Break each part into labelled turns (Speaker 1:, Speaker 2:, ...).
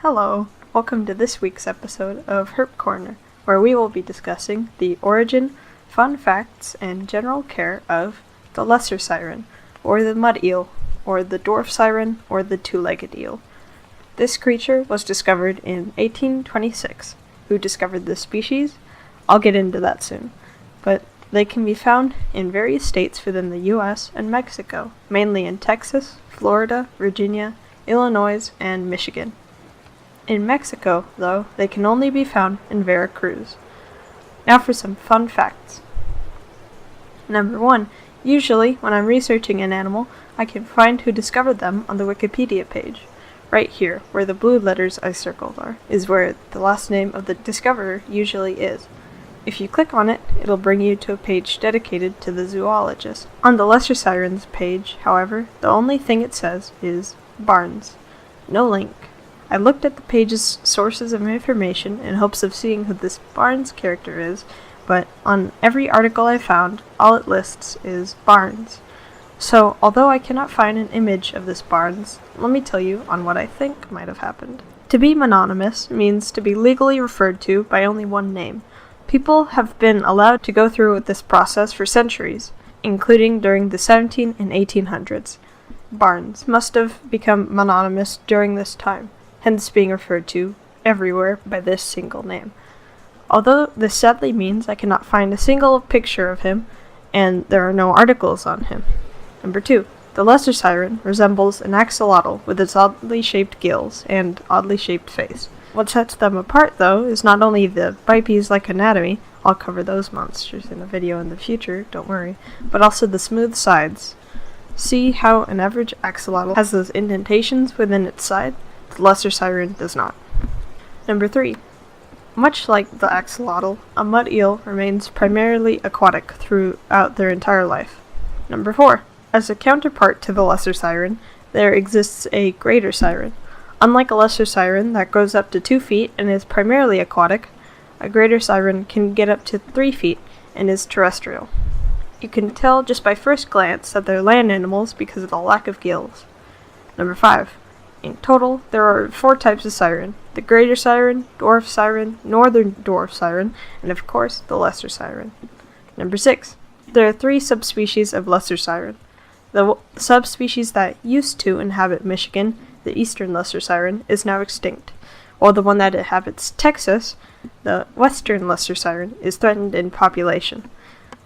Speaker 1: Hello, welcome to this week's episode of Herp Corner, where we will be discussing the origin, fun facts, and general care of the lesser siren, or the mud eel, or the dwarf siren, or the two-legged eel. This creature was discovered in 1826. Who discovered this species? I'll get into that soon, but they can be found in various states within the U.S. and Mexico, mainly in Texas, Florida, Virginia, Illinois, and Michigan. In Mexico, though, they can only be found in Veracruz. Now for some fun facts. Number 1. Usually, when I'm researching an animal, I can find who discovered them on the Wikipedia page. Right here, where the blue letters I circled are, is where the last name of the discoverer usually is. If you click on it, it'll bring you to a page dedicated to the zoologist. On the Lesser Sirens page, however, the only thing it says is Barnes. No link. I looked at the page's sources of information in hopes of seeing who this Barnes character is, but on every article I found, all it lists is Barnes. So, although I cannot find an image of this Barnes, let me tell you on what I think might have happened. To be mononymous means to be legally referred to by only one name. People have been allowed to go through with this process for centuries, including during the 17 and 1800s. Barnes must have become mononymous during this time, hence being referred to everywhere by this single name. Although this sadly means I cannot find a single picture of him, and there are no articles on him. Number 2. The lesser siren resembles an axolotl with its oddly shaped gills and oddly shaped face. What sets them apart, though, is not only the bipes-like anatomy, I'll cover those monsters in a video in the future, don't worry, but also the smooth sides. See how an average axolotl has those indentations within its side? The lesser siren does not. Number 3. Much like the axolotl, a mud eel remains primarily aquatic throughout their entire life. Number 4. As a counterpart to the lesser siren, there exists a greater siren. Unlike a lesser siren that goes up to 2 feet and is primarily aquatic, a greater siren can get up to 3 feet and is terrestrial. You can tell just by first glance that they're land animals because of the lack of gills. Number 5. In total, there are 4 types of siren: the greater siren, dwarf siren, northern dwarf siren, and of course, the lesser siren. Number 6. There are 3 subspecies of lesser siren. The subspecies that used to inhabit Michigan, the eastern lesser siren, is now extinct, while the one that inhabits Texas, the western lesser siren, is threatened in population.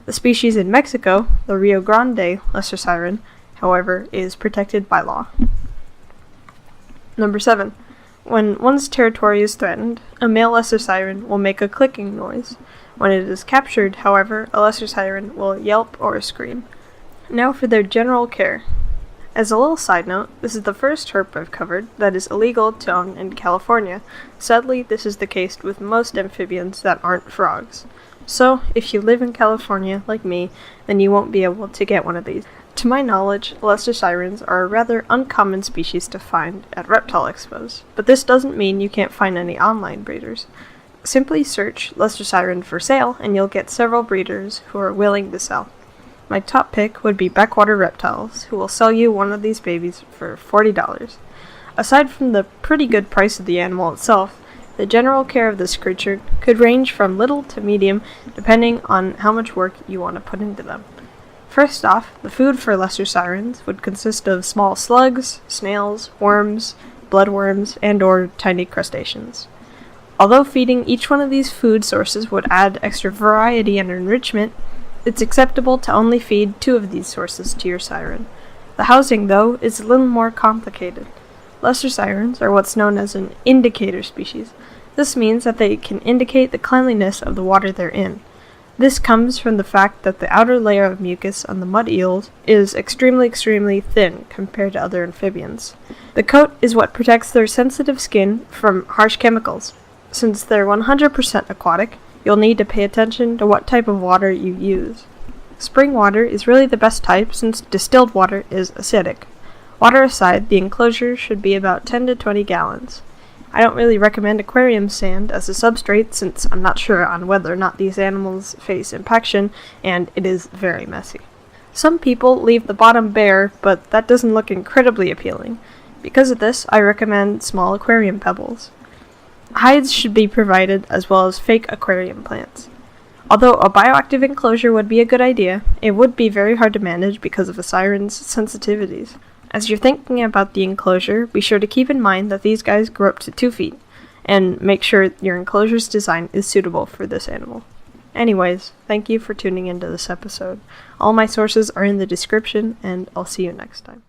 Speaker 1: The species in Mexico, the Rio Grande lesser siren, however, is protected by law. Number 7. When one's territory is threatened, a male lesser siren will make a clicking noise. When it is captured, however, a lesser siren will yelp or scream. Now for their general care. As a little side note, this is the first herp I've covered that is illegal to own in California. Sadly, this is the case with most amphibians that aren't frogs. So, if you live in California, like me, then you won't be able to get one of these. To my knowledge, lesser sirens are a rather uncommon species to find at reptile expos, but this doesn't mean you can't find any online breeders. Simply search lesser siren for sale and you'll get several breeders who are willing to sell. My top pick would be Backwater Reptiles, who will sell you one of these babies for $40. Aside from the pretty good price of the animal itself, the general care of this creature could range from little to medium depending on how much work you want to put into them. First off, the food for lesser sirens would consist of small slugs, snails, worms, bloodworms, and/or tiny crustaceans. Although feeding each one of these food sources would add extra variety and enrichment, it's acceptable to only feed 2 of these sources to your siren. The housing, though, is a little more complicated. Lesser sirens are what's known as an indicator species. This means that they can indicate the cleanliness of the water they're in. This comes from the fact that the outer layer of mucus on the mud eels is extremely thin compared to other amphibians. The coat is what protects their sensitive skin from harsh chemicals. Since they're 100% aquatic, you'll need to pay attention to what type of water you use. Spring water is really the best type since distilled water is acidic. Water aside, the enclosure should be about 10 to 20 gallons. I don't really recommend aquarium sand as a substrate since I'm not sure on whether or not these animals face impaction, and it is very messy. Some people leave the bottom bare, but that doesn't look incredibly appealing. Because of this, I recommend small aquarium pebbles. Hides should be provided as well as fake aquarium plants. Although a bioactive enclosure would be a good idea, it would be very hard to manage because of a siren's sensitivities. As you're thinking about the enclosure, be sure to keep in mind that these guys grow up to 2 feet, and make sure your enclosure's design is suitable for this animal. Anyways, thank you for tuning into this episode. All my sources are in the description, and I'll see you next time.